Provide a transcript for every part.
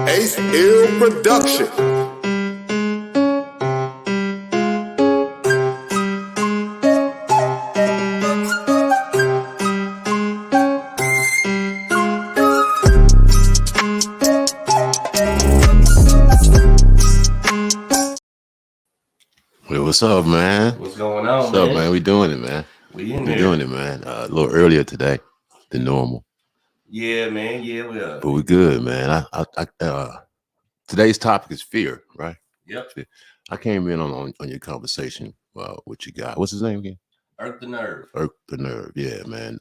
Ace Ill Production. Well, what's up, man? What's going on, What's man? up, man? We doing it, man. We in We there. doing it, man. A little earlier today than normal, Yeah, man. Yeah, we are. but we good, man. Today's topic is fear, right? Yep. I came in on your conversation with your guy. What's his name again? Irk the Nerve. Irk the Nerve. Yeah, man.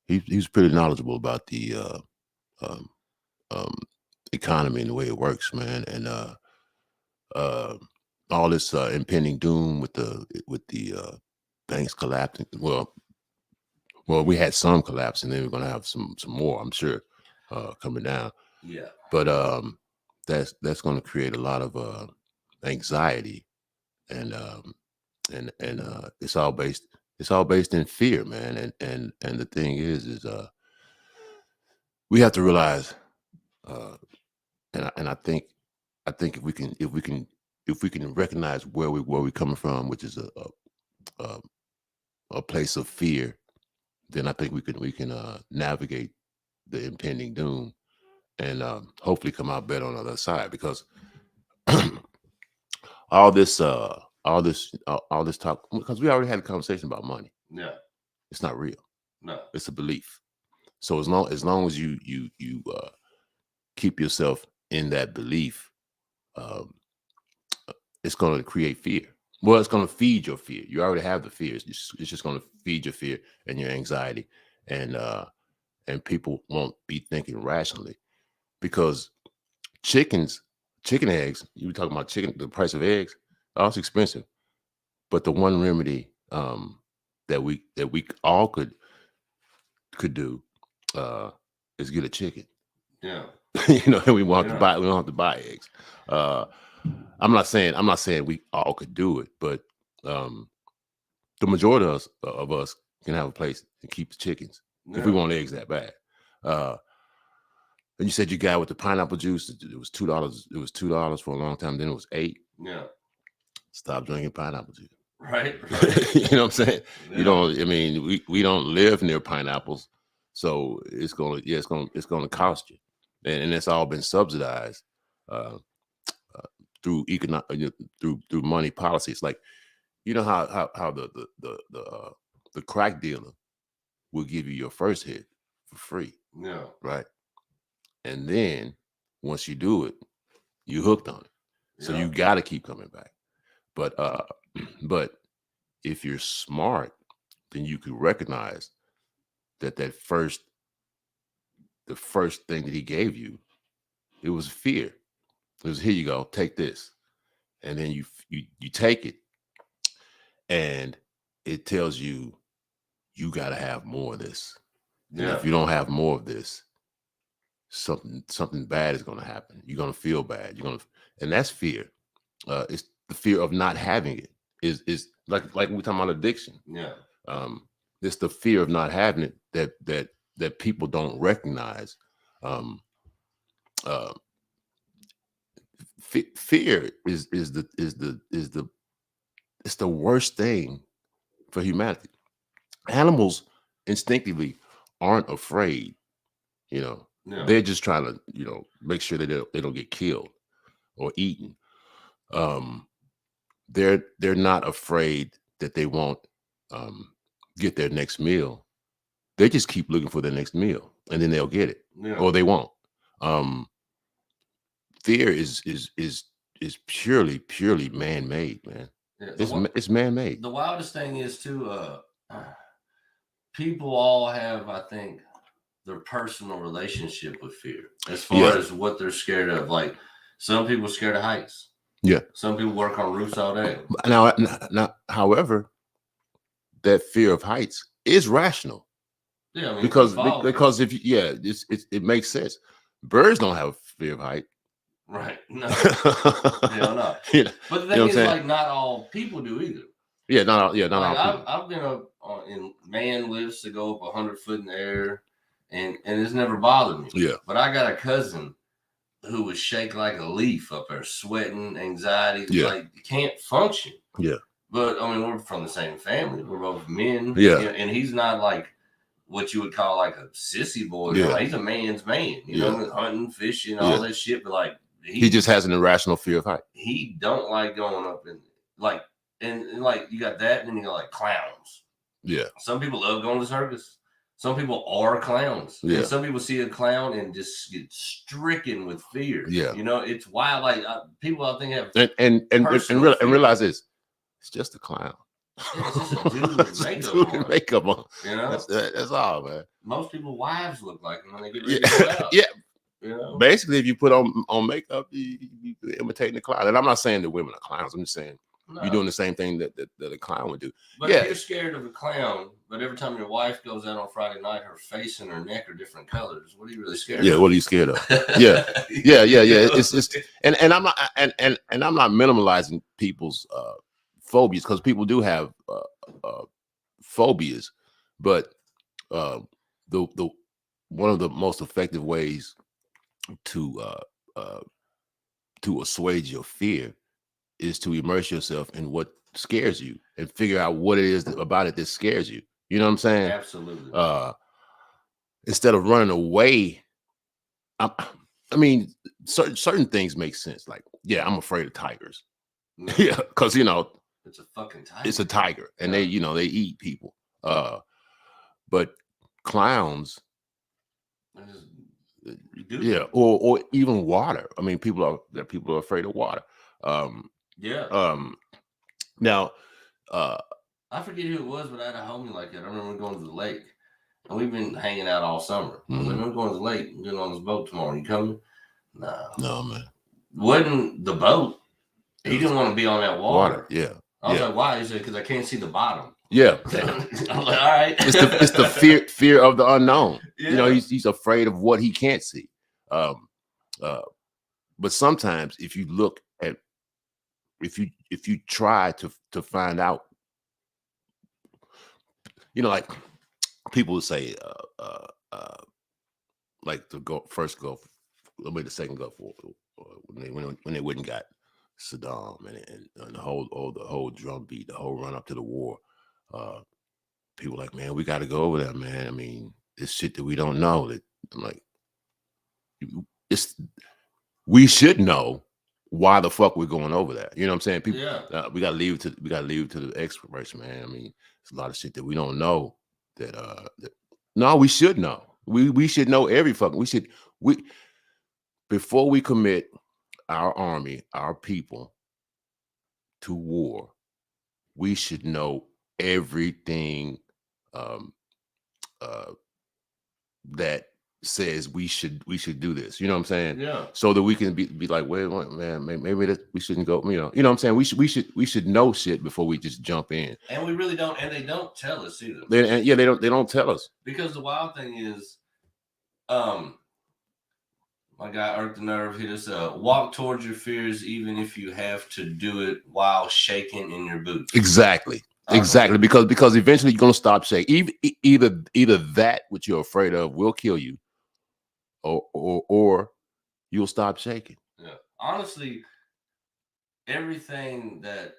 He's pretty knowledgeable about the um, um, economy and the way it works, man. And all this impending doom with the banks collapsing. Well, we had some collapse, and then we're gonna have some more, I'm sure, coming down. Yeah. But that's going to create a lot of anxiety, and it's all based in fear, man. And the thing is we have to realize, and I think if we can recognize where we're coming from, which is a place of fear, then I think we can navigate the impending doom and hopefully come out better on the other side. Because all this talk, because we already had a conversation about money. Yeah. It's not real. No. It's a belief. So as long as you keep yourself in that belief, it's going to create fear. Well, it's going to feed your fear. You already have the fear. It's just going to feed your fear and your anxiety, and people won't be thinking rationally, because chicken eggs. You were talking about chicken, the price of eggs. Oh, it's expensive, but the one remedy that we all could do is get a chicken. Yeah. And we want to buy. We don't have to buy eggs. I'm not saying we all could do it, but the majority of us can have a place and keep the chickens if we want eggs that bad. And you said you got with the pineapple juice. It was $2. It was $2 for a long time. Then it was $8. Yeah. Stop drinking pineapple juice. Right. You know what I'm saying? Yeah. You don't. I mean, we don't live near pineapples, so it's gonna cost you, and it's all been subsidized through through money policies. Like, you know how the crack dealer will give you your first hit for free. Yeah. Right. And then once you do it, you hooked on it. So you got to keep coming back. But if you're smart, then you could recognize that the first thing that he gave you, it was fear. It was, here you go, take this. And then you take it, and it tells you got to have more of this. And if you don't have more of this, something bad is going to happen. You're going to feel bad. And that's fear. It's the fear of not having it. Is like we're talking about addiction. Yeah. It's the fear of not having it that people don't recognize. Fear is the worst thing for humanity. Animals instinctively aren't afraid. They're just trying to make sure that they don't get killed or eaten. They're not afraid that they won't get their next meal. They just keep looking for their next meal, and then they'll get it, or they won't. Fear is purely man-made, man. Yeah, it's man-made. The wildest thing is too, people all have, I think, their personal relationship with fear as far as what they're scared of. Like, some people are scared of heights. Yeah. Some people work on roofs all day. Now, however, that fear of heights is rational. Yeah, I mean, because if it makes sense. Birds don't have a fear of height. Right. No. Hell no. You know, But the you know thing what I'm is, saying? like, not all people do either. Not Like, all people. I've been up in man lifts to go up 100 foot in the air, and it's never bothered me. Yeah. But I got a cousin who would shake like a leaf up there, sweating, anxiety, Yeah. like you can't function. Yeah. But I mean, we're from the same family. We're both men. Yeah. And he's not like what you would call like a sissy boy. Yeah. Like, he's a man's man. You know, hunting, fishing, all that shit. But like he just has an irrational fear of height. He don't like going up and like and like you got that, and then you got like clowns. Yeah. Some people love going to circus. Some people are clowns. Yeah. And some people see a clown and just get stricken with fear. Yeah. You know, it's wild. Like people, I think, have and realize this. It's just a clown. Yeah, it's just a dude with makeup on. You know, that's all, man. Most people's wives look like them when they get Yeah. ready to go out. Yeah. You know? Basically, if you put on makeup, you imitating the clown. And I'm not saying that women are clowns. I'm just saying you're doing the same thing that a clown would do. But if you're scared of a clown, but every time your wife goes out on Friday night, her face and her neck are different colors. What are you really scared of? Yeah, what are you scared of? Yeah. It's and I'm not and I'm not minimalizing people's phobias, because people do have phobias, but the one of the most effective ways to assuage your fear is to immerse yourself in what scares you and figure out what it is about it that scares you. You know what I'm saying? Absolutely. Instead of running away, I mean, certain things make sense. Like, yeah, I'm afraid of tigers. No. Yeah, because it's a fucking tiger. It's a tiger, and they eat people. But clowns, yeah, or even water. I mean, people are afraid of water. Now, I forget who it was, but I had a homie like that. I remember going to the lake, and we've been hanging out all summer. I was like, we're going to the lake. We're getting on this boat tomorrow. You coming? No, man. Wasn't the boat. He didn't want to be on that water. Yeah. I was like, why? He said, because I can't see the bottom. Yeah. I'm like, all right. It's the fear of the unknown. Yeah. He's afraid of what he can't see. But sometimes if you look at, if you try to find out, like people would say, like the first Gulf, maybe the second Gulf War, when they went and got Saddam and the whole drumbeat, the whole run up to the war. People like, man, we got to go over there, man. I mean, it's shit that we don't know. That I'm like, we should know why the fuck we're going over there. You know what I'm saying? People, we gotta leave it to the experts, man. I mean, it's a lot of shit that we don't know. No, we should know. We should know every fucking. Before we commit our army, our people to war, we should know everything that says we should do this. You know what I'm saying? Yeah. So that we can be like, wait, man, maybe we shouldn't go. You know what I'm saying? We should know shit before we just jump in. And we really don't, and they don't tell us either. They don't tell us. Because the wild thing is, my guy Irk the Nerve hit us up. Walk towards your fears, even if you have to do it while shaking in your boots. Exactly. Exactly, because eventually you're gonna stop shaking. Either that which you're afraid of will kill you, or you'll stop shaking. Yeah, honestly, everything that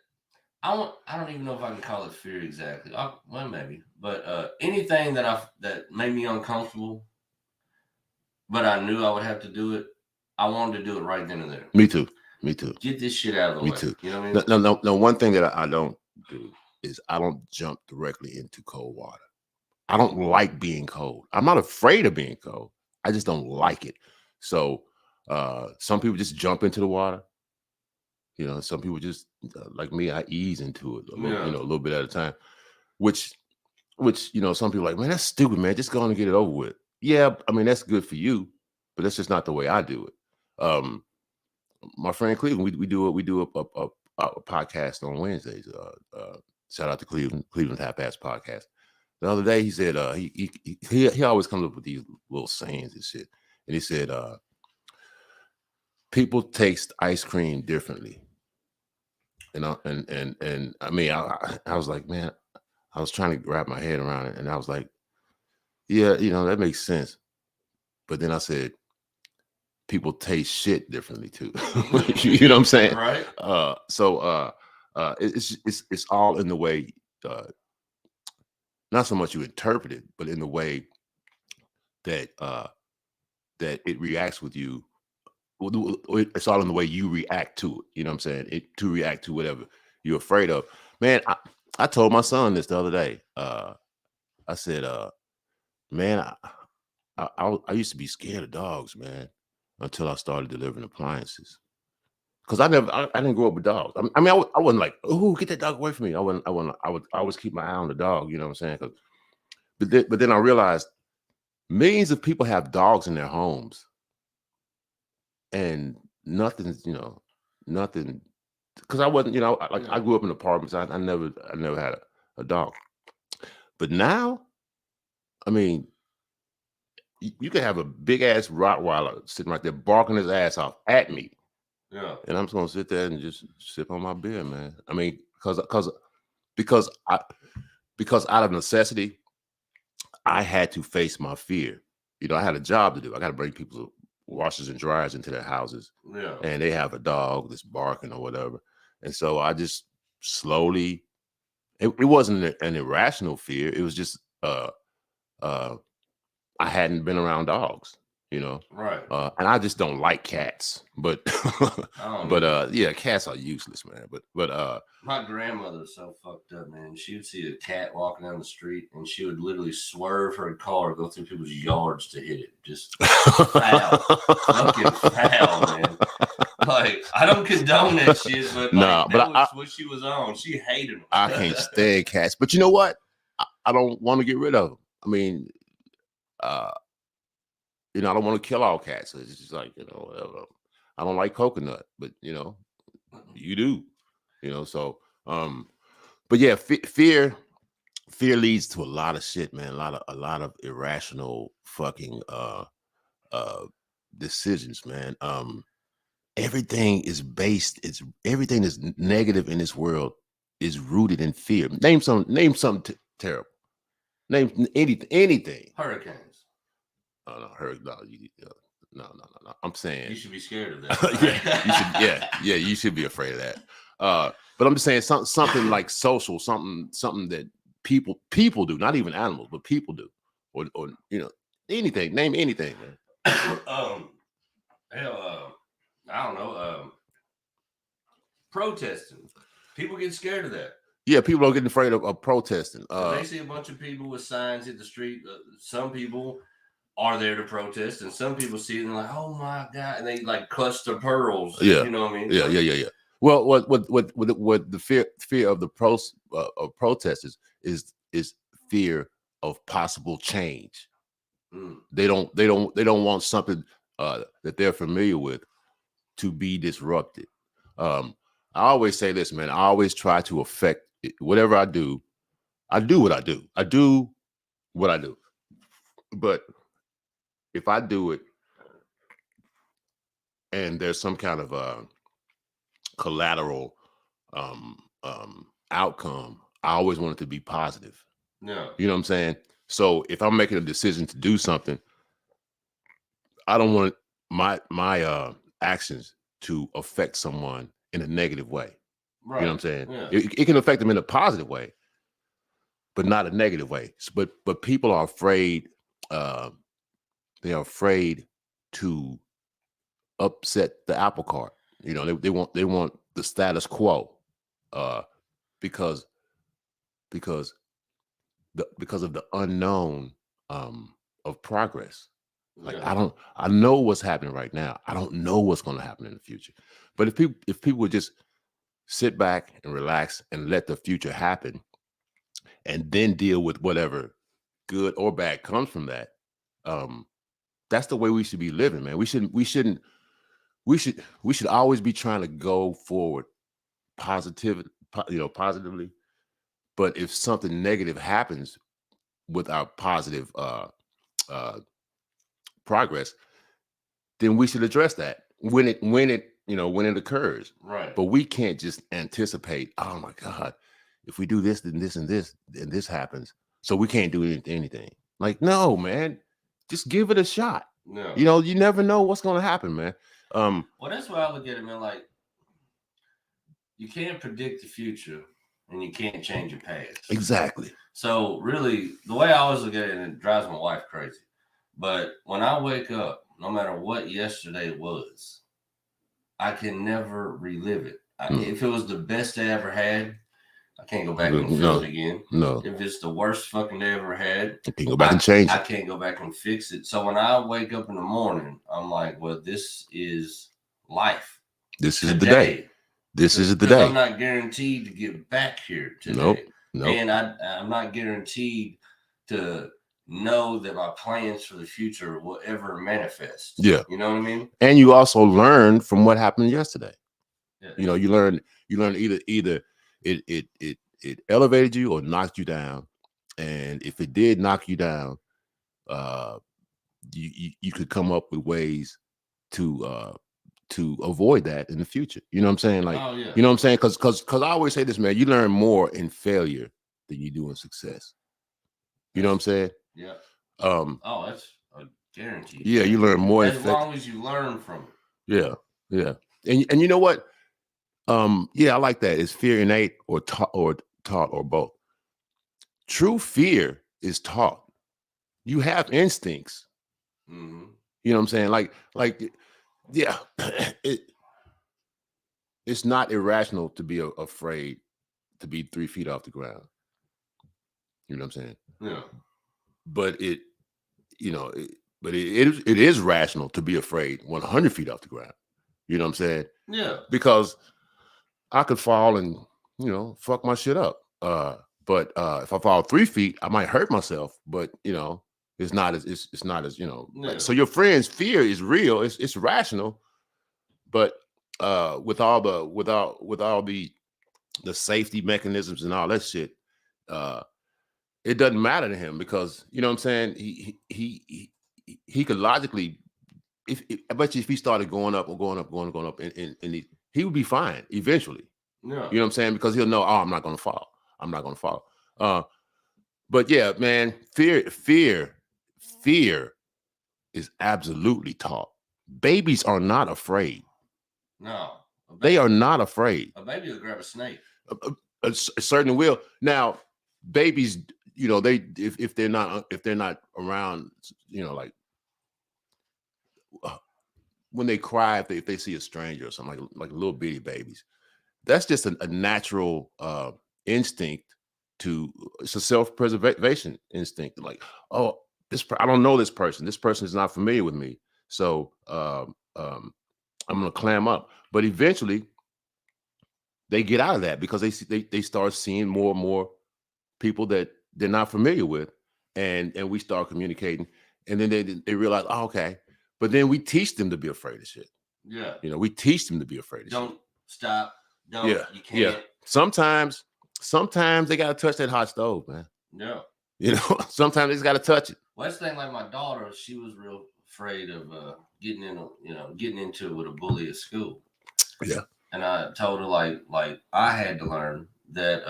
I don't even know if I can call it fear exactly. Well, maybe, but anything that made me uncomfortable, but I knew I would have to do it. I wanted to do it right then and there. Me too. Get this shit out of the way. Me too. You know what I mean? No. One thing that I don't do is I don't jump directly into cold water. I don't like being cold. I'm not afraid of being cold. I just don't like it. So some people just jump into the water. Some people just like me, I ease into it a little bit at a time. Which some people are like, man, that's stupid, man. Just go on and get it over with. Yeah, I mean, that's good for you, but that's just not the way I do it. My friend Cleveland, we do a podcast on Wednesdays. Shout out to Cleveland Half Ass Podcast. The other day he said he always comes up with these little sayings and shit. And he said people taste ice cream differently. You know, and I mean, I was like, man, I was trying to wrap my head around it, and I was like, yeah, you know, that makes sense. But then I said, people taste shit differently too. You know what I'm saying? Right. It's all in the way, not so much you interpret it, but in the way that that it reacts with you. It's all in the way you react to it. You know what I'm saying? To react to whatever you're afraid of. Man, I told my son this the other day. I said, man, I used to be scared of dogs, man, until I started delivering appliances. Because I didn't grow up with dogs. I mean, I wasn't like, oh, get that dog away from me. I would always keep my eye on the dog. You know what I'm saying? But then I realized millions of people have dogs in their homes, and nothing's, nothing. Because I wasn't, I grew up in apartments. I never had a dog. But now, I mean, you can have a big ass Rottweiler sitting right there barking his ass off at me. Yeah. And I'm just gonna sit there and just sip on my beer, man. I mean, because out of necessity, I had to face my fear. You know, I had a job to do. I got to bring people's washers and dryers into their houses. Yeah. And they have a dog that's barking or whatever. And so I just slowly, it wasn't an irrational fear. It was just I hadn't been around dogs, Right. And I just don't like cats, but yeah, cats are useless, man. But my grandmother's so fucked up, man. She would see a cat walking down the street, and she would literally swerve her car, go through people's yards to hit it. Just foul, fucking foul, man. Like, I don't condone that shit, but that was what she was on. She hated them. I can't stand cats, but you know what? I don't want to get rid of them. I mean, I don't want to kill all cats. It's just like, I don't like coconut, but you do, so, but yeah, fear leads to a lot of shit, man. A lot of irrational fucking, decisions, man. Everything is everything that's negative in this world is rooted in fear. Name something terrible. Name anything. Hurricanes. No. I'm saying you should be scared of that. You should be afraid of that. But I'm just saying something like social, something that people do, not even animals, but people do, or anything. Name anything, man. I don't know. Protesting. People get scared of that. Yeah, people are getting afraid of protesting. They see a bunch of people with signs hit the street. Some people are there to protest, and some people see it and they're like, "Oh my god!" and they like clutch their pearls. Yeah, you know what I mean? Yeah. Well, what the fear of the of protesters is fear of possible change. They don't want something that they're familiar with to be disrupted. I always say this, man. I always try to affect whatever I do. I do what I do. I do what I do. But if I do it and there's some kind of collateral outcome, I always want it to be positive. Yeah. You know what I'm saying? So if I'm making a decision to do something, I don't want my actions to affect someone in a negative way. Right. You know what I'm saying? Yeah. It can affect them in a positive way, but not a negative way. But people are afraid. They are afraid to upset the apple cart. They want the status quo, because of the unknown of progress. Like, I know what's happening right now. I don't know what's going to happen in the future. But if people would just sit back and relax and let the future happen, and then deal with whatever good or bad comes from that, that's the way we should be living, man. We should always be trying to go forward positively. But if something negative happens with our positive progress, then we should address that. when it occurs. Right. But we can't just anticipate, oh my God, if we do this, then this and this, and this happens. So we can't do anything. Like, no, man, just give it a shot. No. You never know what's going to happen, man. Well, that's why I look at it, man. Like, you can't predict the future and you can't change your past. Exactly. So really, the way I always look at it, and it drives my wife crazy, but when I wake up, no matter what yesterday was, I can never relive it. If it was the best day I ever had, I can't go back and feel it again. No. If it's the worst fucking day I ever had, you can't go back and change I can't go back and fix it. So when I wake up in the morning, I'm like, well, this is life. This is the day. This is the day. I'm not guaranteed to get back here today. Nope. And I'm not guaranteed to know that my plans for the future will ever manifest. Yeah. You know what I mean? And you also learn from what happened yesterday. Yeah. You learn either it elevated you or knocked you down. And if it did knock you down, you could come up with ways to avoid that in the future. You know what I'm saying? Like, you know what I'm saying? Because I always say this, man, you learn more in failure than you do in success. You know what I'm saying? Yeah. That's a guarantee. Yeah, you learn more as long as you learn from Yeah. it. And you know what? I like that. Is fear innate or taught or both? True fear is taught. You have instincts. Mm-hmm. You know what I'm saying? Like, yeah, it's not irrational to be afraid to be 3 feet off the ground. You know what I'm saying? Yeah. But it is rational to be afraid 100 feet off the ground. You know what I'm saying? Yeah. Because I could fall and, fuck my shit up. But if I fall 3 feet, I might hurt myself. But, it's not as, like, so your friend's fear is real. It's rational. But with all the safety mechanisms and all that shit, it doesn't matter to him because, you know what I'm saying? He could logically, I bet you if he started going up, and he would be fine eventually. Yeah. You know what I'm saying? Because he'll know, I'm not going to fall. I'm not going to fall. But yeah, man, fear is absolutely taught. Babies are not afraid. No. They are not afraid. A baby will grab a snake. Certainly will. Now, babies, they if they're not around, like when they cry, if they see a stranger or something, like little bitty babies, that's just a natural instinct. It's a self-preservation instinct. Like, oh, I don't know this person. This person is not familiar with me, so I'm gonna clam up. But eventually, they get out of that because they start seeing more and more people that they're not familiar with, and we start communicating, and then they realize, oh, okay. But then we teach them to be afraid of shit. Yeah. We teach them to be afraid of shit. Don't stop. Don't. Yeah. You can't. Yeah. Sometimes they gotta touch that hot stove, man. Yeah. Sometimes they just gotta touch it. Well, that's the thing. Like my daughter, she was real afraid of getting into it with a bully at school. Yeah. And I told her like I had to learn that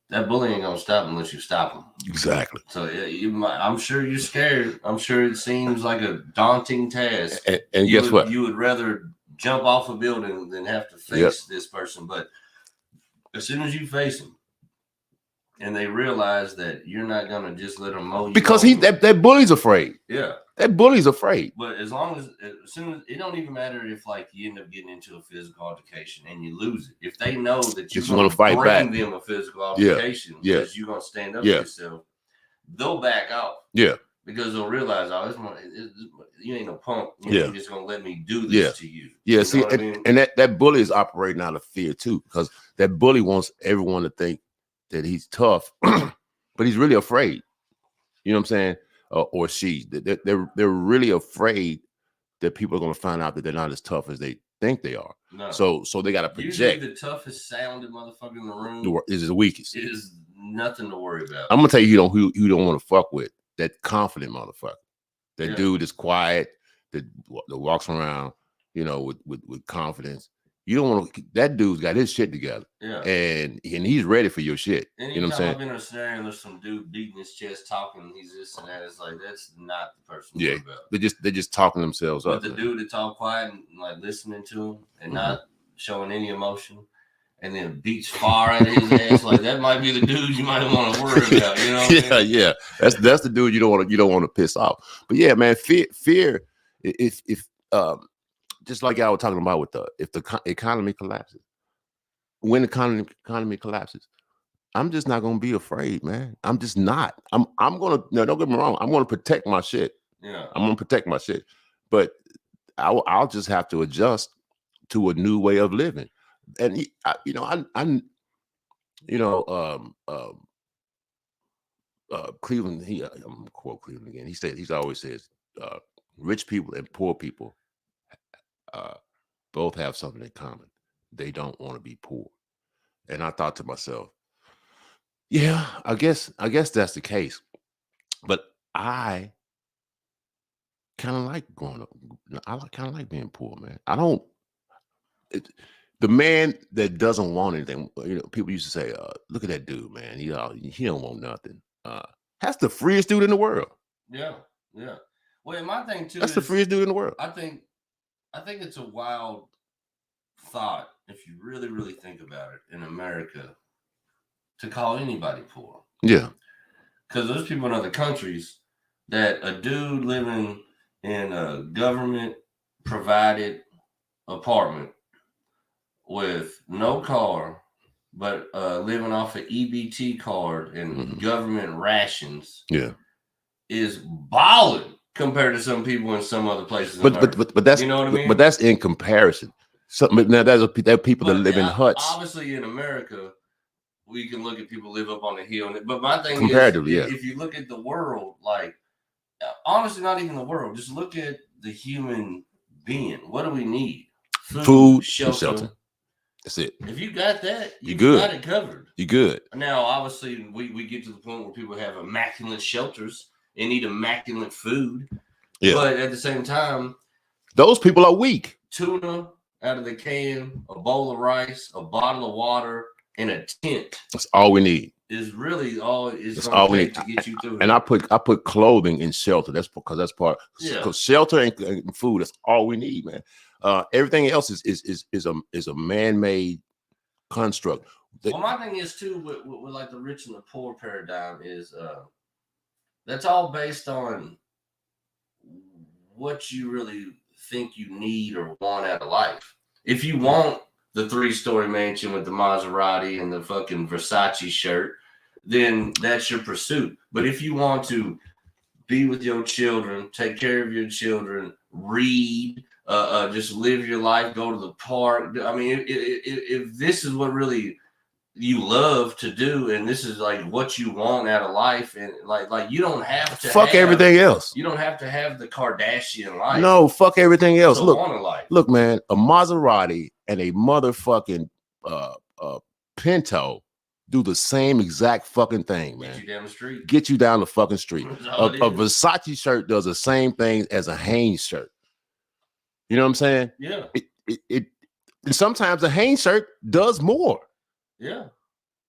that bullying ain't gonna stop unless you stop them. Exactly. So I'm sure you're scared. I'm sure it seems like a daunting task. And guess what? You would rather jump off a building than have to face this person. But as soon as you face them, and they realize that you're not gonna just let them mow you because over. that bully's afraid. Yeah. That bully's afraid. But as soon as it don't even matter if like you end up getting into a physical altercation and you lose it. If they know that you're going to fight bring back, them a physical altercation because you're going to stand up for yourself, they'll back off. Yeah. Because they'll realize, you ain't no punk. You're just going to let me do this to you. Yeah. You See, know what I mean? and that bully is operating out of fear too, because that bully wants everyone to think that he's tough, but he's really afraid. You know what I'm saying? Or she, they're really afraid that people are going to find out that they're not as tough as they think they are. No. So they got to project. Usually the toughest sounded motherfucker in the room is the weakest. It is nothing to worry about. I'm gonna tell you, who you don't want to fuck with. That confident motherfucker. That dude is quiet. That walks around you know, with confidence. You don't want to. That dude's got his shit together, Yeah. and he's ready for your shit. Anytime you know what I'm saying? I've been in a scenario and there's some dude beating his chest, talking, he's this and that. It's like that's not the person. Yeah, about. they're just talking themselves but up. But the dude that talk quiet and like listening to him and not showing any emotion, and then beats fire at his ass, like that might be the dude you might want to worry about. You know? Yeah, yeah. That's the dude you don't want to piss off. But yeah, man, fear. If just like I was talking about with if the economy collapses, when the economy collapses, I'm just not gonna be afraid, man. I'm just not. I'm gonna don't get me wrong. I'm gonna protect my shit. Yeah, I'm gonna protect my shit. But I'll just have to adjust to a new way of living. And Cleveland. I'm gonna quote Cleveland again. He's always says, rich people and poor people both have something in common. They don't want to be poor. And I thought to myself, yeah, I guess that's the case. But I kind of like growing up. I kind of like being poor, man. I don't. The man that doesn't want anything, people used to say, "Look at that dude, man. He don't want nothing." That's the freest dude in the world. Yeah, yeah. Well, my thing too. That's the freest dude in the world. I think it's a wild thought if you really, really think about it in America to call anybody poor. Yeah. Because there's people in other countries that a dude living in a government provided apartment with no car, but living off an EBT card and government rations, is balling compared to some people in some other places. But that's, you know what I mean? But that's in comparison. Now there are people that live in huts. Obviously, in America, we can look at people live up on the hill. But my thing comparatively, is, if you look at the world, like honestly, not even the world, just look at the human being. What do we need? Food, shelter. That's it. If you got that, you good. got it covered. You good. Now, obviously, we get to the point where people have immaculate shelters and need immaculate food. Yeah. But at the same time, those people are weak. Tuna out of the can, a bowl of rice, a bottle of water, and a tent. That's all we need. Is really all it's all we need to get you through. And I put clothing in shelter. That's because that's part. Because shelter and food. That's all we need, man. Everything else is a man-made construct. Well, my thing is too with like the rich and the poor paradigm is that's all based on what you really think you need or want out of life. If you want the 3-story mansion with the Maserati and the fucking Versace shirt, then that's your pursuit. But if you want to be with your children, take care of your children, read, just live your life, go to the park. I mean, if this is what really you love to do, and this is like what you want out of life, and like you don't have to fuck everything else. You don't have to have the Kardashian life. No, fuck everything else. So look, man, a Maserati and a motherfucking Pinto do the same exact fucking thing, man. Get you down the street. Get you down the fucking street. A Versace shirt does the same thing as a Hanes shirt. You know what I'm saying? Yeah. It sometimes a Hanes shirt does more. Yeah.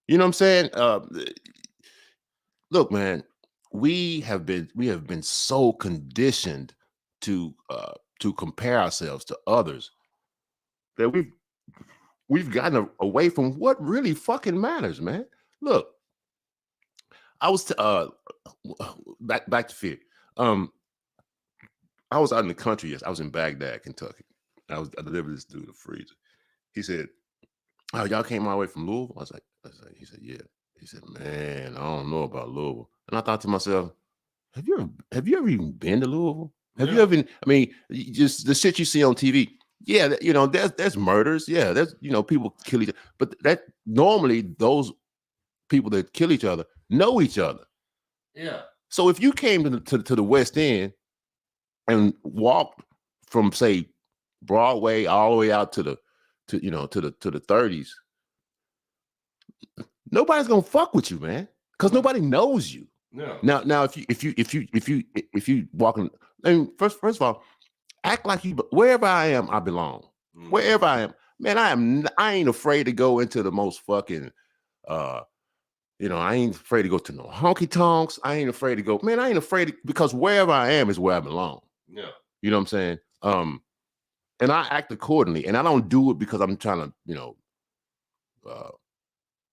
You know what I'm saying? Look, man, we have been so conditioned to compare ourselves to others that we've gotten away from what really fucking matters, man. Look, I was back to fear. I was out in the country. Yes, I was in Baghdad, Kentucky. I delivered this dude a freezer. He said, "Oh, y'all came all the way from Louisville?" I was like, he said, "Yeah." He said, "Man, I don't know about Louisville." And I thought to myself, have you ever even been to Louisville? Have you ever? I mean, just the shit you see on TV. Yeah, there's murders. Yeah, there's people kill each other. But that normally those people that kill each other know each other. Yeah. So if you came to the West End and walked from say Broadway all the way out to the 30s, nobody's gonna fuck with you, man, because nobody knows you. No. Now if you walking, I mean, first of all, Act like you wherever I am, I belong. Mhm. Wherever I am, man, I ain't afraid to go into the most fucking I ain't afraid to go to no honky tonks. I ain't afraid to go, man. I ain't afraid because wherever I am is where I belong. Yeah. You know what I'm saying? And I act accordingly, and I don't do it because I'm trying to,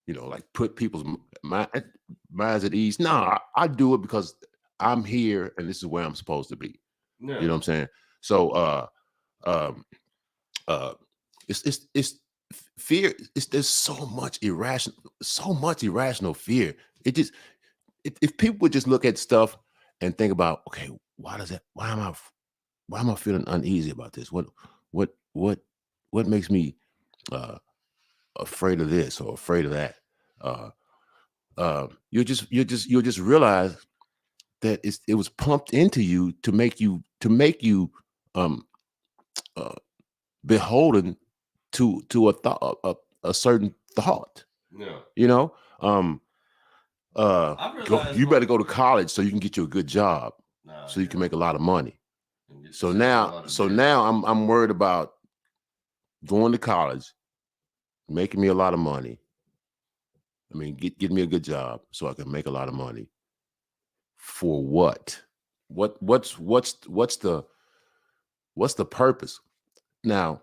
like put people's minds at ease. No, I do it because I'm here and this is where I'm supposed to be. Yeah. You know what I'm saying? So, it's fear. There's so much irrational fear. If people would just look at stuff and think about, okay, why am I feeling uneasy about this? What makes me afraid of this or afraid of that? You'll just realize that it was pumped into you to make you um beholden to a thought, a certain thought. Yeah. You know, I realized you better go to college so you can get you a good job, so you yeah. can make a lot of money. And get So yourself a lot of debt. now I'm worried about going to college, making me a lot of money. I mean, get me a good job so I can make a lot of money. For what? What's the purpose? Now,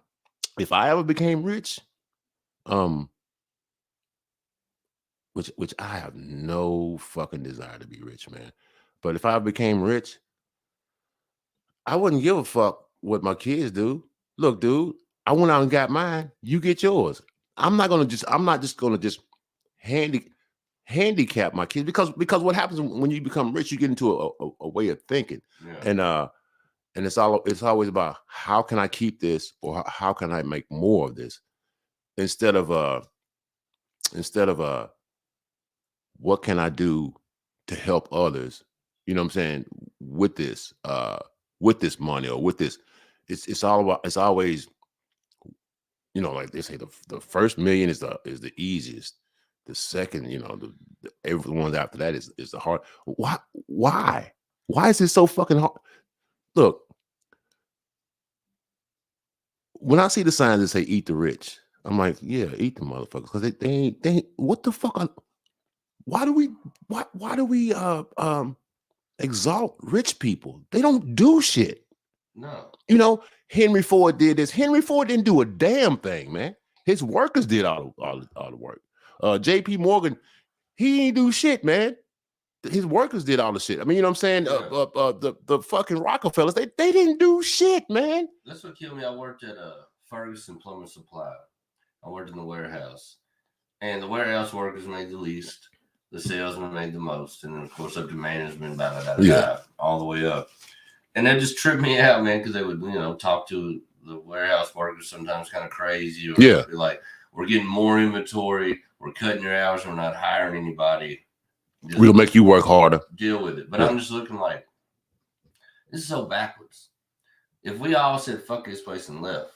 if I ever became rich, which I have no fucking desire to be rich, man. But if I became rich, I wouldn't give a fuck what my kids do. Look, dude, I went out and got mine. You get yours. I'm not just gonna just handicap my kids because what happens when you become rich, you get into a way of thinking, Yeah. and it's always about how can I keep this or how can I make more of this instead of what can I do to help others? You know what I'm saying? With this money or with this, it's always, like they say, the first million is the easiest. The second, the everyone after that is the hard. Why is it so fucking hard? Look, when I see the signs that say "eat the rich," I'm like, yeah, eat the motherfuckers because they ain't what the fuck. Why do we exalt rich people? They don't do shit. No. Henry Ford did this. Henry Ford didn't do a damn thing, man. His workers did all the work. J.P. Morgan, he ain't do shit, man. His workers did all the shit. I mean, you know what I'm saying? Yeah. The fucking Rockefellers, they didn't do shit, man. That's what killed me. I worked at Ferguson Plumbing Supply. I worked in the warehouse, and the warehouse workers made the least. The salesman made the most, and then of course up to management, all the way up. And that just tripped me out, man, because they would, talk to the warehouse workers sometimes kind of crazy, or be like, "We're getting more inventory, we're cutting your hours, we're not hiring anybody. We'll make you work harder. Deal with it." But I'm just looking like, this is so backwards. If we all said fuck this place and left,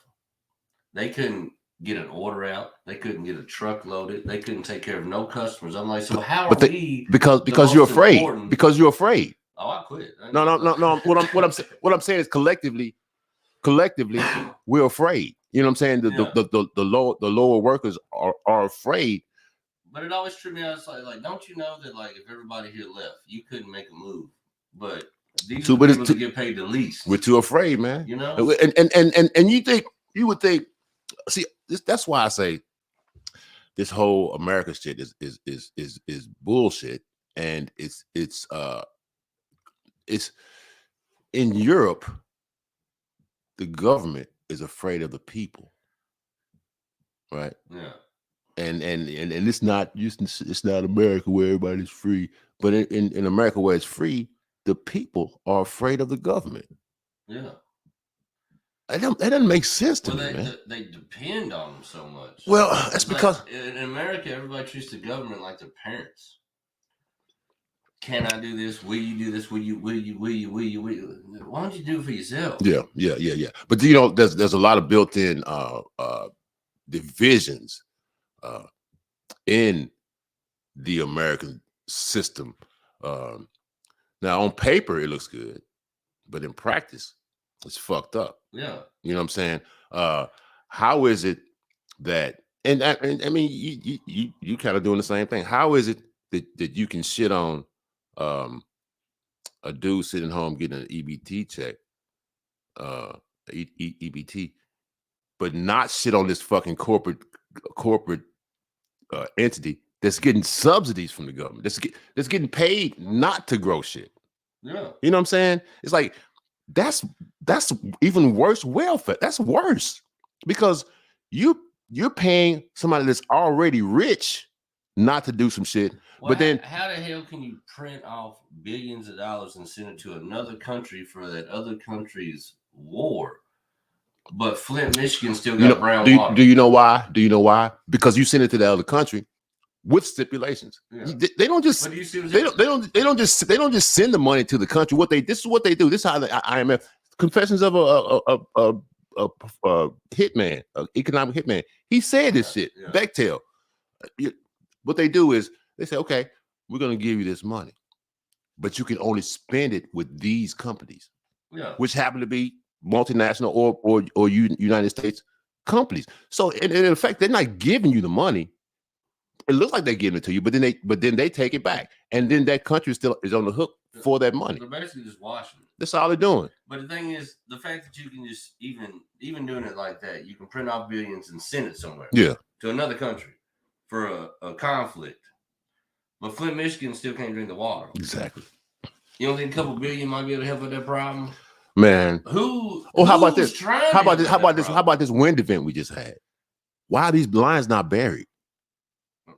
they couldn't get an order out, they couldn't get a truck loaded, they couldn't take care of no customers. I'm like, so how are we? Because you're afraid. Important? Because you're afraid. Oh, I quit. No. What I'm saying is collectively, we're afraid. You know what I'm saying? The lower workers are afraid. But it always tripped me out. It's like, don't you know that if everybody here left, you couldn't make a move. But these are the people that get paid the least. We're too afraid, man. And you would think. See, that's why I say this whole America shit is bullshit, and it's in Europe. The government is afraid of the people, right? Yeah. And it's not America where everybody's free, but in America where it's free, the people are afraid of the government. Yeah. That doesn't make sense to me, man. They depend on them so much. Well, that's because in America, everybody treats the government like their parents. Can I do this? Will you do this? Will you? Why don't you do it for yourself? Yeah. But there's a lot of built-in divisions in the American system. Now, on paper, it looks good, but in practice, It's fucked up. Yeah. You know what I'm saying? How is it that, and I mean, you kind of doing the same thing. How is it that you can shit on a dude sitting home getting an EBT check, EBT, but not shit on this fucking corporate entity that's getting subsidies from the government, that's getting paid not to grow shit? Yeah. You know what I'm saying? It's like that's even worse welfare. That's worse because you're paying somebody that's already rich not to do some shit. Well, but then how the hell can you print off billions of dollars and send it to another country for that other country's war? But Flint, Michigan still got brown water. Do you know why? Do you know why? Because you send it to the other country with stipulations. Yeah. They don't just they don't just send the money to the country. This is what they do. This is how the IMF, Confessions of a hitman, economic hitman. He said this shit. Yeah. Bechtel. What they do is they say, okay, we're going to give you this money, but you can only spend it with these companies, which happen to be multinational or United States companies. So in effect, they're not giving you the money. It looks like they're giving it to you, but then they take it back, and then that country still is on the hook for that money. They're basically just washing it. That's all they're doing. But the thing is, the fact that you can just even doing it like that, you can print off billions and send it somewhere. Yeah. To another country for a conflict. But Flint, Michigan still can't drink the water. Exactly. You don't think a couple billion might be able to help with that problem? Man. How about this? How about this wind event we just had? Why are these lines not buried?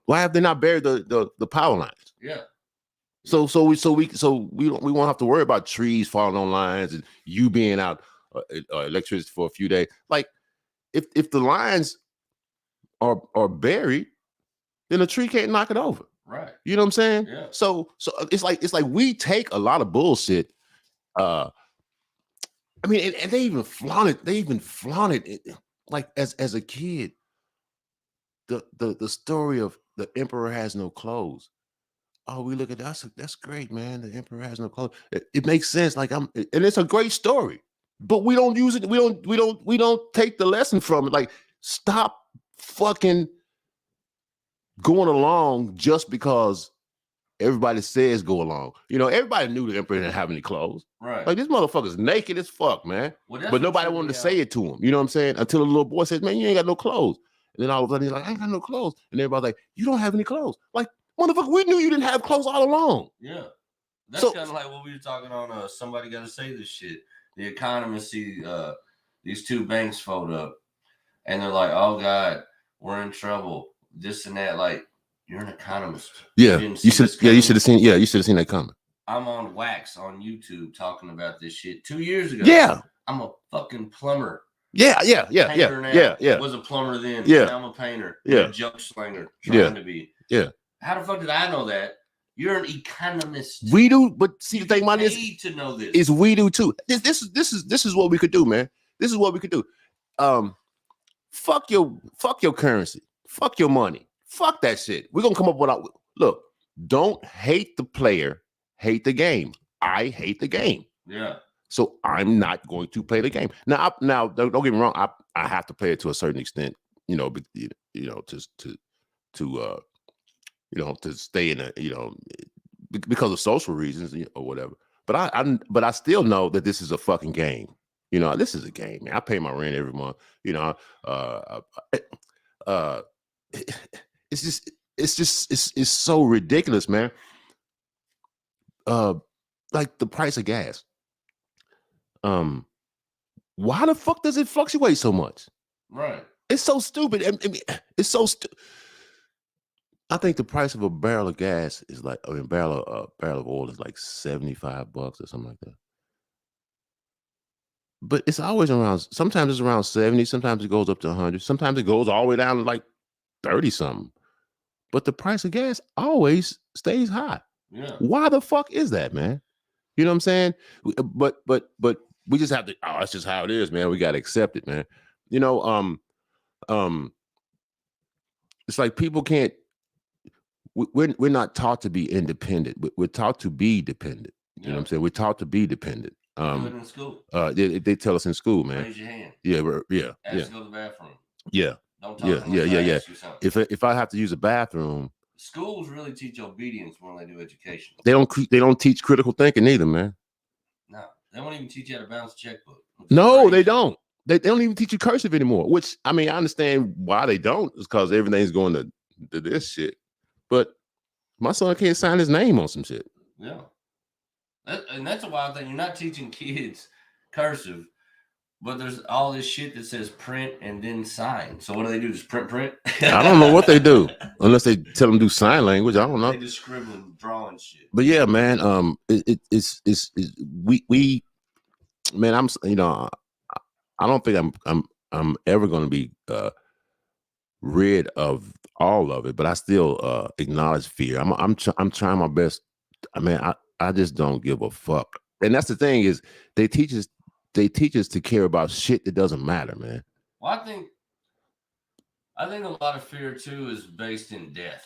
Why have they not buried the power lines? Yeah. So we won't have to worry about trees falling on lines and you being out electricity for a few days. Like if the lines are buried, then a tree can't knock it over. Right. You know what I'm saying? Yeah. So it's like we take a lot of bullshit. I mean, and they even flaunt it. Like as a kid, the story of the emperor has no clothes. Oh, we look at that. That's great, man. The emperor has no clothes. It makes sense. And it's a great story, but we don't use it. We don't take the lesson from it. Like, stop fucking going along just because everybody says go along. You know, everybody knew the emperor didn't have any clothes. Right. Like, this motherfucker's naked as fuck, man. But nobody wanted to say it to him. You know what I'm saying? Until the little boy says, "Man, you ain't got no clothes." And then all of a sudden he's like, "I ain't got no clothes." And everybody's like, "You don't have any clothes." Like, motherfucker, we knew you didn't have clothes all along. Yeah. That's kind of like what we were talking on. Somebody got to say this shit. The Economist see these two banks fold up, and they're like, "Oh God, we're in trouble." This and that. Like, you're an economist. Yeah, you should have seen. Yeah, you should have seen that coming. I'm on Wax on YouTube talking about this shit 2 years ago. Yeah, I'm a fucking plumber. Yeah. Was a plumber then. Yeah, now I'm a painter. Yeah, a junk slinger trying to be. Yeah. How the fuck did I know that? You're an economist. We do, but see, the thing about this to know this is we do too. This is what we could do, man. This is what we could do. Fuck your currency. Fuck your money. Fuck that shit. We're gonna come up with look. Don't hate the player. Hate the game. I hate the game. Yeah. So I'm not going to play the game. Now don't get me wrong. I have to play it to a certain extent. You know, to stay in because of social reasons or whatever. But I still know that this is a fucking game. You know, this is a game, man. I pay my rent every month. You know, it's so ridiculous, man. Like the price of gas. Why the fuck does it fluctuate so much? Right. It's so stupid. I mean, it's so stupid. I think the price of a barrel of gas is like, barrel of oil is like $75 or something like that. But it's always around, sometimes it's around 70, sometimes it goes up to 100, sometimes it goes all the way down to like 30 something. But the price of gas always stays high. Yeah. Why the fuck is that, man? You know what I'm saying? But we just have to, that's just how it is, man. We got to accept it, man. You know, it's like people can't, we're not taught to be independent. We're taught to be dependent. You know what I'm saying? We're taught to be dependent. Do it in school. They tell us in school, man. Raise your hand. Yeah, Ask to go to the bathroom. Yeah. Don't talk unless I ask you something. If I have to use a bathroom, schools really teach obedience when they do education. They don't teach critical thinking either, man. No, they won't even teach you how to balance a checkbook. No, they don't. They don't even teach you cursive anymore. Which I mean, I understand why they don't. It's because everything's going to this shit. But my son can't sign his name on some shit. Yeah, and that's a wild thing. You're not teaching kids cursive. But there's all this shit that says print and then sign. So what do they do? Just print? I don't know what they do unless they tell them to do sign language. I don't know. They just scribble and draw and shit. But yeah, man. We man. I'm I don't think I'm ever going to be rid of all of it, but I still acknowledge fear. I'm trying my best. I mean, I just don't give a fuck. And that's the thing is they teach us to care about shit that doesn't matter, man. Well, I think a lot of fear too is based in death.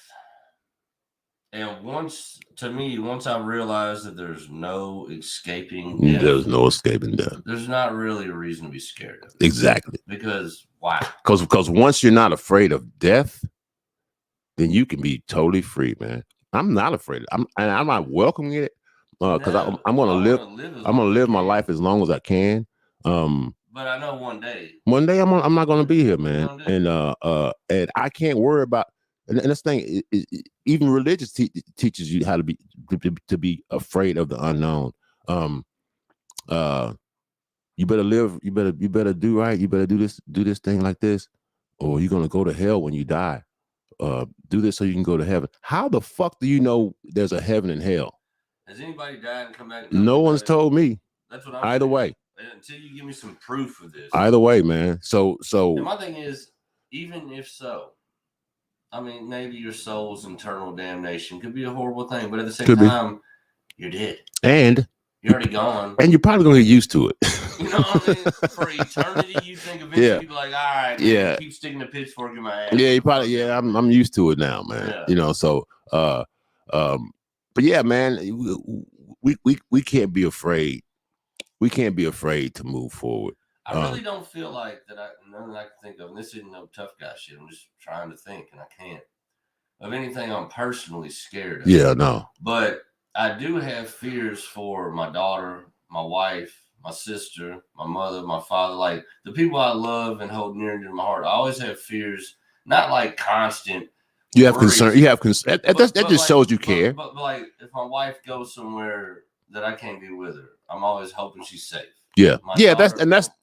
And once I realized that there's no escaping death, there's no escaping death. There's not really a reason to be scared of it. Exactly. Because why? Because once you're not afraid of death, then you can be totally free, man. I'm not afraid. I'm not welcoming it. Because I'm gonna live my life as long as I can. But I know one day I'm not gonna be here, man. And I can't worry about. And this thing is even religious teaches you how to be afraid of the unknown. You better live. You better do right. You better do this thing like this, or you're gonna go to hell when you die. Do this so you can go to heaven. How the fuck do you know there's a heaven and hell? Has anybody died and come back? No one's told me. That's what I'm either saying. way. Until you give me some proof of this. Either way, man. So and my thing is, even if so, I mean, maybe your soul's eternal damnation could be a horrible thing, but at the same time, you're dead. And you're already gone. And you're probably gonna get used to it. You know what I mean? For eternity, you think eventually you'll be like, all right, man, keep sticking the pitchfork in my ass. Yeah, you probably I'm used to it now, man. Yeah. You know, so but yeah, man, we can't be afraid. We can't be afraid to move forward. I really don't feel like that. None that I can think of. And this isn't no tough guy shit. I'm just trying to think, and I can't of anything I'm personally scared of. Yeah, no. But I do have fears for my daughter, my wife, my sister, my mother, my father, like the people I love and hold near to my heart. I always have fears, not like constant. You have concern. You have concern. That just shows you care. But like, if my wife goes somewhere that I can't be with her, I'm always hoping she's safe. Yeah, that's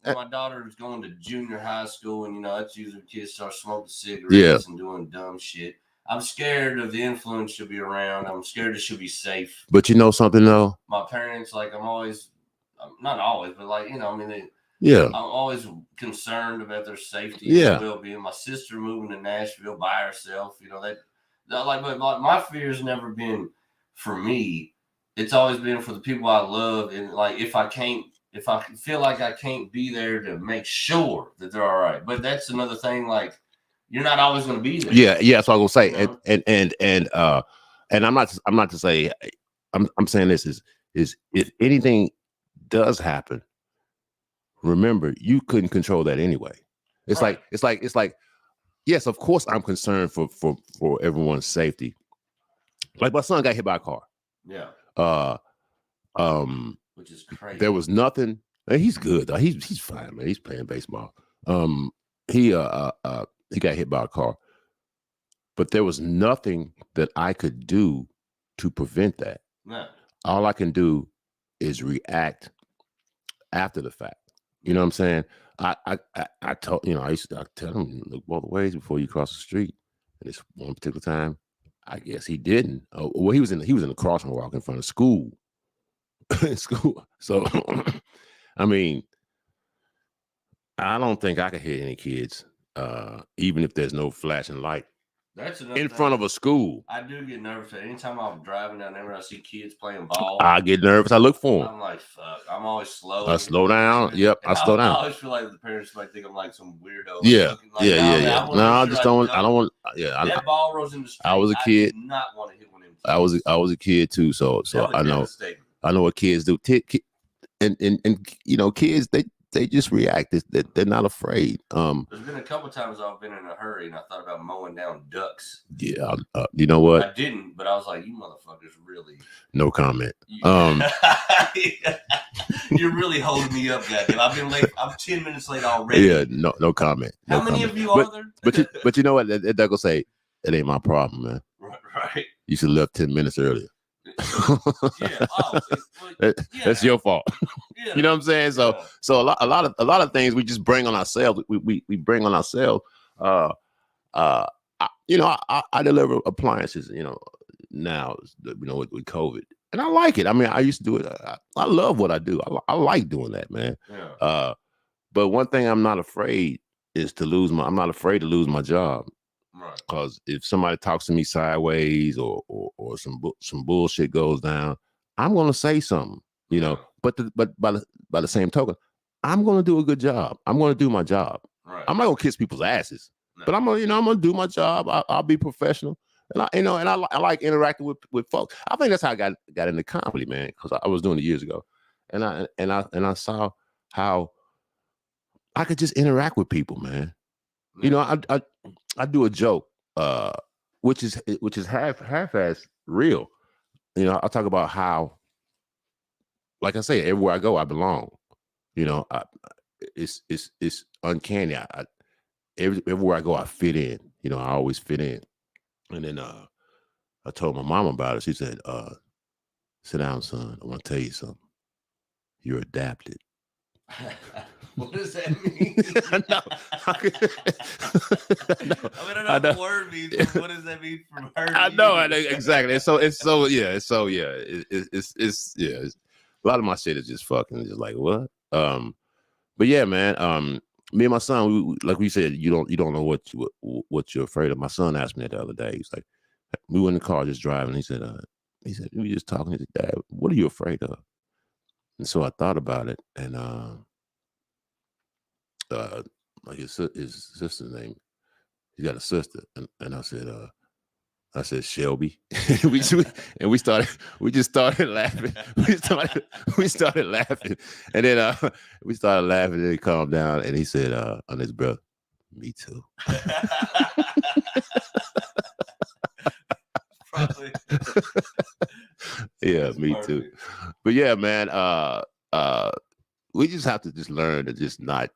my daughter is going to junior high school, and that's usually kids start smoking cigarettes and doing dumb shit. I'm scared of the influence she'll be around. I'm scared that she'll be safe. But you know something though? My parents, like, I'm always, not always, but like, I mean, I'm always concerned about their safety and well-being. My sister moving to Nashville by herself, but my fear's never been for me. It's always been for the people I love. And like, if I feel like I can't be there to make sure that they're all right. But that's another thing. Like, you're not always going to be there. Yeah. That's what I'm gonna say. And I'm not to say. I'm saying this is if anything does happen, remember you couldn't control that anyway. It's like yes, of course I'm concerned for everyone's safety. Like my son got hit by a car. Yeah. Which is crazy. There was nothing. He's good though. He's fine, man. He's playing baseball. He got hit by a car, but there was nothing that I could do to prevent that. No. All I can do is react after the fact. You know what I'm saying? I told I tell him, look both ways before you cross the street. And this one particular time, I guess he didn't. Well, he was in the crossing walk in front of school. School. So I mean, I don't think I could hit any kids, even if there's no flashing light. That's in front of a school. I do get nervous. Anytime I'm driving down there and I see kids playing ball, I get nervous. I look for them. I'm like, fuck. I'm always slow. I slow down. Yep, I slow down. I always feel like the parents might think I'm like some weirdo. Yeah, like, yeah. No, I just don't. I don't want. Yeah, that ball rolls in the street. I was a kid. I did not want to hit one of them. I was a kid too. So I know what kids do. you know, kids they just react. They're not afraid. There's been a couple times I've been in a hurry and I thought about mowing down ducks. Yeah, you know what? I didn't, but I was like, you motherfuckers really. No comment. You're really holding me up, goddamn. I've been late. I'm 10 minutes late already. Yeah, no comment. How no many comment. of you are there? But you know what? They're gonna say it ain't my problem, man. Right. You should have left 10 minutes earlier. Yeah. Oh, That's your fault. Yeah. You know what I'm saying? So a lot of things we just bring on ourselves. We bring on ourselves. I deliver appliances. You know, now with COVID, and I like it. I mean, I used to do it. I love what I do. I like doing that, man. Yeah. But one thing I'm not afraid is to lose my. I'm not afraid to lose my job. Right. Because if somebody talks to me sideways or some bullshit goes down, I'm gonna say something, you know. But by the same token, I'm gonna do a good job. I'm gonna do my job. Right. I'm not gonna kiss people's asses, but I'm gonna do my job. I'll be professional, and I like interacting with folks. I think that's how I got into comedy, man. Because I was doing it years ago, and I saw how I could just interact with people, man. You know, I do a joke, which is half-ass real. You know, I talk about how, like I say, everywhere I go, I belong. You know, it's uncanny. Everywhere I go, I fit in. You know, I always fit in. And then I told my mom about it. She said, "Sit down, son. I want to tell you something. You're adapted." What does that mean? No. I don't know what the word means, but what does that mean from her? I know exactly. It's a lot of my shit is just fucking just like what. But yeah, man. Me and my son, like we said, you don't know what you're afraid of. My son asked me that the other day. He's like, we were in the car just driving. He said, we were just talking. He said, Dad, what are you afraid of? And so I thought about it, and like his sister's name, he's got a sister, and I said Shelby, we just started laughing. We started laughing, and then we started laughing, and he calmed down, and he said on his breath, "Me too." Probably. Yeah, me too. But yeah, man, we just have to just learn to just not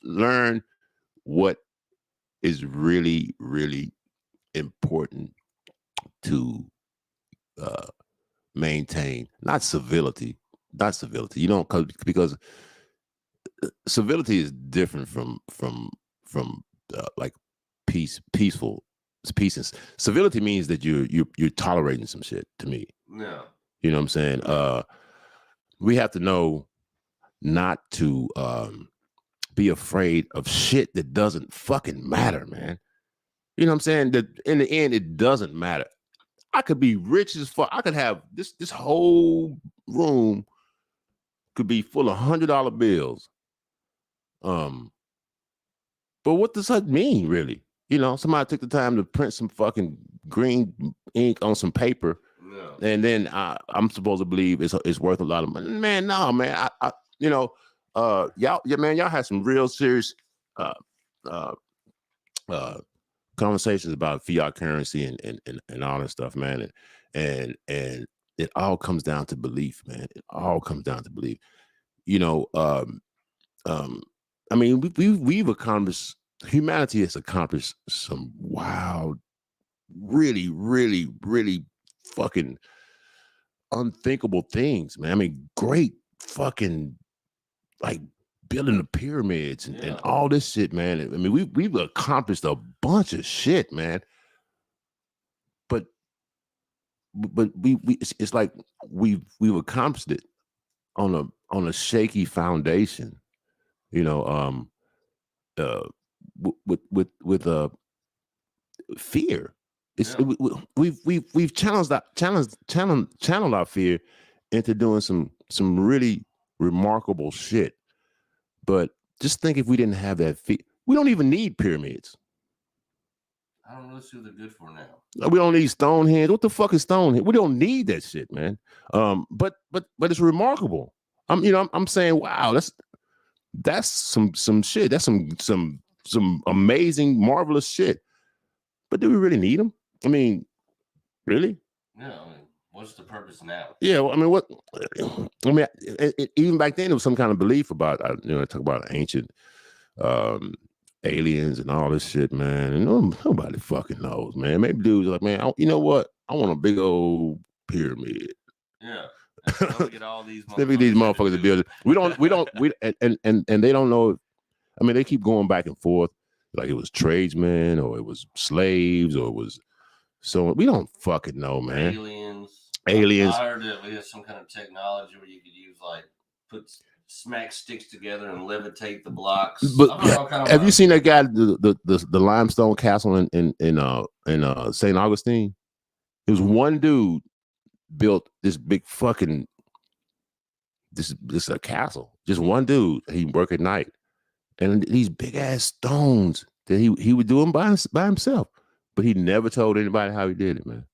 learn what is really, really important to maintain. Not civility. You don't because civility is different from like peaceful. Peace and civility means that you're tolerating some shit to me. Yeah. You know what I'm saying? We have to know not to be afraid of shit that doesn't fucking matter, man. You know what I'm saying? That in the end, it doesn't matter. I could be rich as fuck. I could have this whole room could be full of $100 bills. But what does that mean, really? You know, somebody took the time to print some fucking green ink on some paper, and then I'm supposed to believe it's worth a lot of money. Man, no, man. Y'all had some real serious conversations about fiat currency and all that stuff, man. And it all comes down to belief, man. It all comes down to belief. You know, I mean, we've accomplished. Humanity has accomplished some wild, really, really, really fucking unthinkable things, man. I mean, great fucking like building the pyramids and all this shit, man. I mean, we've accomplished a bunch of shit, man. But it's like we've accomplished it on a shaky foundation, you know. With fear. We've channeled our fear into doing some really remarkable shit. But just think if we didn't have that fear, we don't even need pyramids. I don't really see what they're good for now. We don't need Stonehenge. What the fuck is Stonehenge? We don't need that shit, man. But it's remarkable. I'm saying, wow, that's some shit. That's some amazing, marvelous shit. But do we really need them? I mean, really? Yeah. I mean, what's the purpose now? Yeah. Well, I mean, what? I mean, even back then, there was some kind of belief about, talk about ancient aliens and all this shit, man. And nobody fucking knows, man. Maybe dudes are like, man, you know what? I want a big old pyramid. Yeah. Let me get all these motherfuckers to build it. We and they don't know. I mean, they keep going back and forth, like it was tradesmen or it was slaves or it was so. We don't fucking know, man. Aliens. I heard that we had some kind of technology where you could use smack sticks together and levitate the blocks. But have you seen that guy, the limestone castle in St. Augustine? It was one dude built this big fucking this a castle. Just one dude. He worked at night, and these big ass stones that he would do them by himself. But he never told anybody how he did it, man.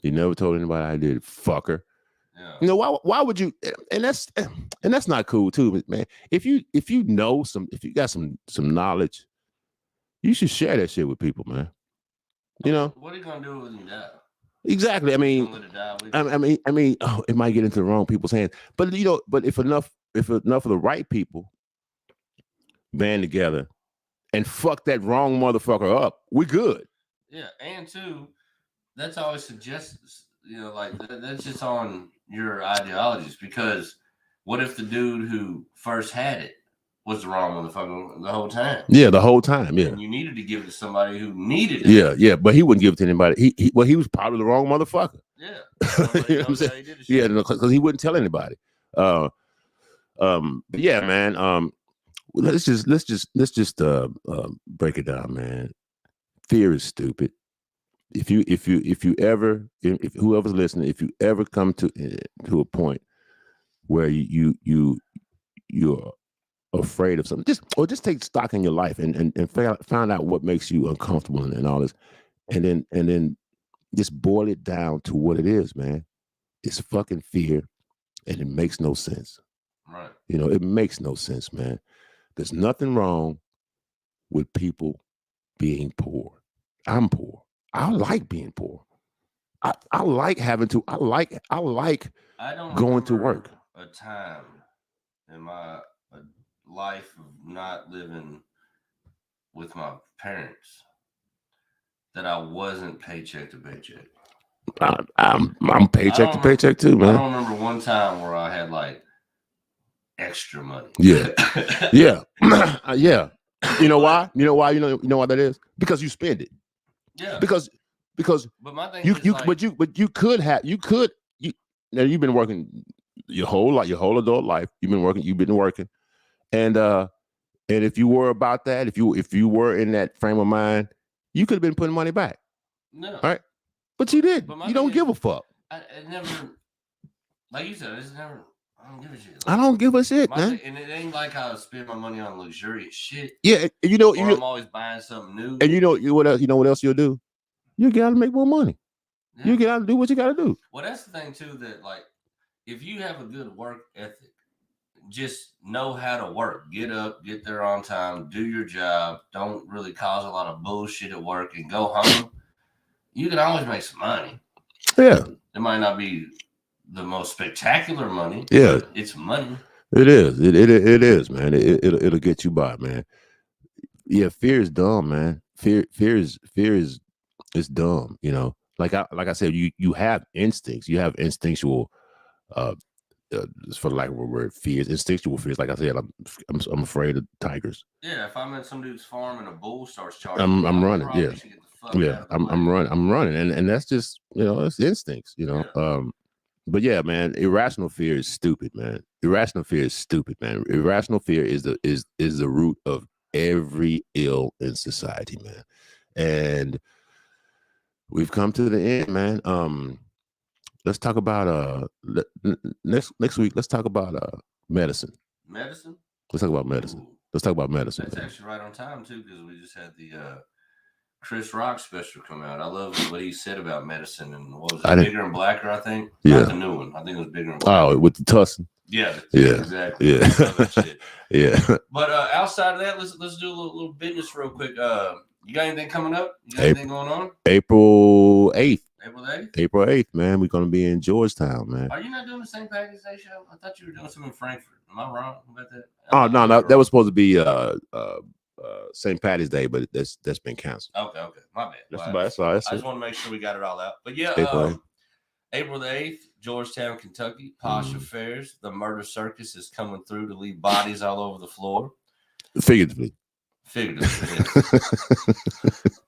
He never told anybody how he did it, fucker. Yeah. Why would you? And that's not cool too, man. If you got some knowledge, you should share that shit with people, man. What are you gonna do with him now? Exactly. I mean, it might get into the wrong people's hands. But if enough of the right people band together and fuck that wrong motherfucker up, we good. Yeah, and two, that's always suggested. That's just on your ideologies. Because what if the dude who first had it was the wrong motherfucker the whole time? Yeah, the whole time. Yeah, and you needed to give it to somebody who needed it. Yeah, but he wouldn't give it to anybody. He was probably the wrong motherfucker. Yeah, you know what I'm saying? Yeah, because he wouldn't tell anybody. But yeah, man. Let's just break it down, man. Fear is stupid. If whoever's listening, if you ever come to a point where you're afraid of something, just take stock in your life and find out what makes you uncomfortable and all this, and then just boil it down to what it is, man. It's fucking fear, and it makes no sense. Right. It makes no sense, man. There's nothing wrong with people being poor. I'm poor. I like being poor. I like having to. I like going to work. A time in my life of not living with my parents that I wasn't paycheck to paycheck. I'm paycheck to paycheck too, man. I don't remember one time where I had extra money. Yeah, yeah, yeah. You know why? You know why that is? Because you spend it. Yeah. Because. But my thing you've been working your whole adult life. You've been working, and if you were about that, if you were in that frame of mind, you could have been putting money back. No. All right, but you did. You don't give a fuck. I never, like you said, I don't give a shit. I don't give a shit, man. And it ain't like I spend my money on luxurious shit. Yeah, I'm always buying something new. And what else? You know what else you'll do? You get out and make more money. Yeah. You get out and do what you got to do. Well, that's the thing too. That if you have a good work ethic, just know how to work. Get up, get there on time, do your job. Don't really cause a lot of bullshit at work and go home. You can always make some money. Yeah. It might not be the most spectacular money. Yeah. But it's money. It is. It is, man. It'll get you by, man. Yeah, fear is dumb, man. Fear is it's dumb, Like I said, you have instincts. You have instinctual, for lack of a word, fears. Instinctual fears. Like I said, I'm afraid of tigers. Yeah, if I'm at some dude's farm and a bull starts charging, I'm running. Yeah, I'm running. I'm running, and that's just it's instincts. Yeah. But yeah, man, irrational fear is stupid, man. Irrational fear is stupid, man. Irrational fear is the root of every ill in society, man. And we've come to the end, man. Let's talk about next week. Let's talk about medicine. Medicine. Let's talk about medicine. Ooh. Let's talk about medicine. That's man. actually right on time too, because we just had the Chris Rock special come out. I love what he said about medicine and what was I it, didn't- Bigger and Blacker, I think. Yeah. Not the new one. I think it was Bigger and Blacker. Oh, with the Tussin. Yeah. Yeah. Exactly. Yeah. I love that shit. Yeah. But outside of that, let's do a little business real quick. You got anything coming up? You got Hey. anything going on? April 8th. April 8th? April 8th, man. We're gonna be in Georgetown, man. Are you not doing the St. Patrick's Day show? I thought you were doing something in Frankfurt. Am I wrong about that? Oh no, that was supposed to be St. Patty's Day, but that's been canceled. Okay. My bad. That's Wow. about that's all. That's I just it. want to make sure we got it all out. But yeah, April April the 8th, Georgetown, Kentucky, Posh Affairs. The murder circus is coming through to leave bodies all over the floor. Figuratively. Figuratively.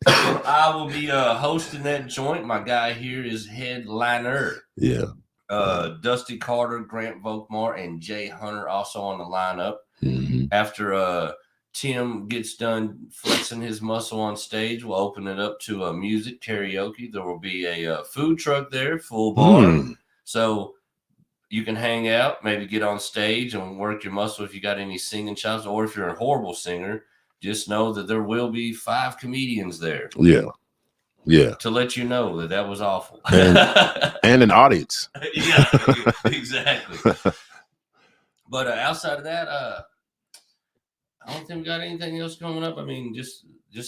Yes. I will be hosting that joint. My guy here is headliner. Yeah. Dusty Carter, Grant Volkmar, and Jay Hunter also on the lineup. Mm-hmm. After Tim gets done flexing his muscle on stage, we'll open it up to music, karaoke. There will be a food truck there, full bar. So you can hang out, maybe get on stage and work your muscle if you got any singing chops, or if you're a horrible singer, just know that there will be 5 comedians there. Yeah. To let you know that was awful. And an audience. Yeah, exactly. But outside of that, I don't think we got anything else coming up. I mean, just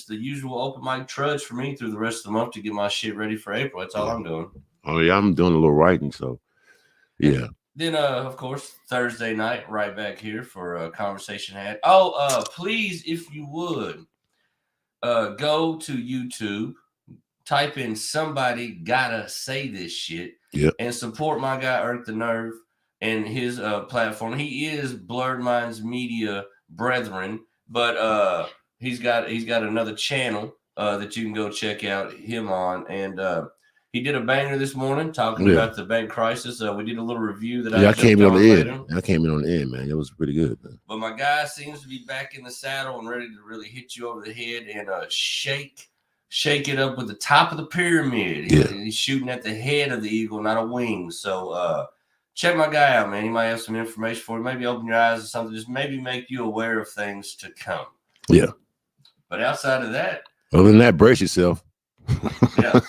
the usual open mic trudge for me through the rest of the month to get my shit ready for April. That's all I'm doing. Oh yeah, I'm doing a little writing, so yeah. Then, of course, Thursday night, right back here for a Conversation Hat. Oh, please, if you would, go to YouTube, type in Somebody Gotta Say This Shit, and support my guy, Earth the Nerve, and his platform. He is Blurred Minds Media brethren, but he's got another channel that you can go check out him on, and he did a banger this morning talking about the bank crisis. We did a little review that I came in on the end. I came in on the end, man. It was pretty good, man. But my guy seems to be back in the saddle and ready to really hit you over the head and shake it up with the top of the pyramid. He's shooting at the head of the eagle, not a wing. So check my guy out, man. He might have some information for you. Maybe open your eyes or something. Just maybe make you aware of things to come. Yeah. But outside of that, other than that, brace yourself. Yeah.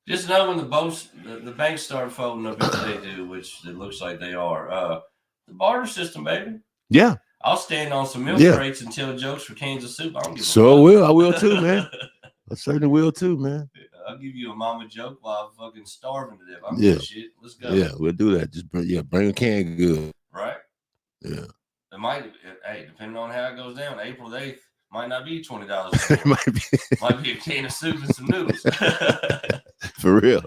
Just know when the banks start folding up if they do, which it looks like they are. The barter system, baby. Yeah. I'll stand on some milk crates and tell jokes for cans of soup. I don't give a fuck. I will too, man. I certainly will too, man. I'll give you a mama joke while I'm fucking starving to death. I'm good shit. Let's go. Yeah, we'll do that. Just bring a can good. Right? Yeah. It might, depending on how it goes down, April 8th might not be $20. It might be a can of soup and some noodles. For real.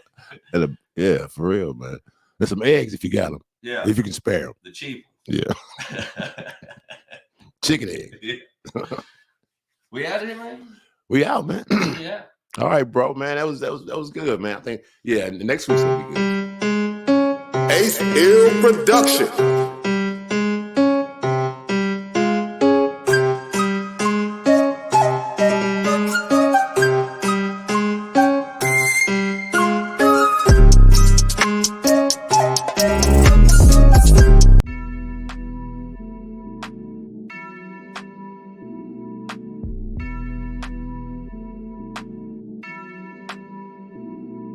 For real, man. There's some eggs if you got them. Yeah. If you can spare them. The cheap. Yeah. Chicken egg. Yeah. We out of here, man? We out, man. Yeah. All right, bro, man. That was good, man. I think, the next week's gonna be good. Ace Ill Production.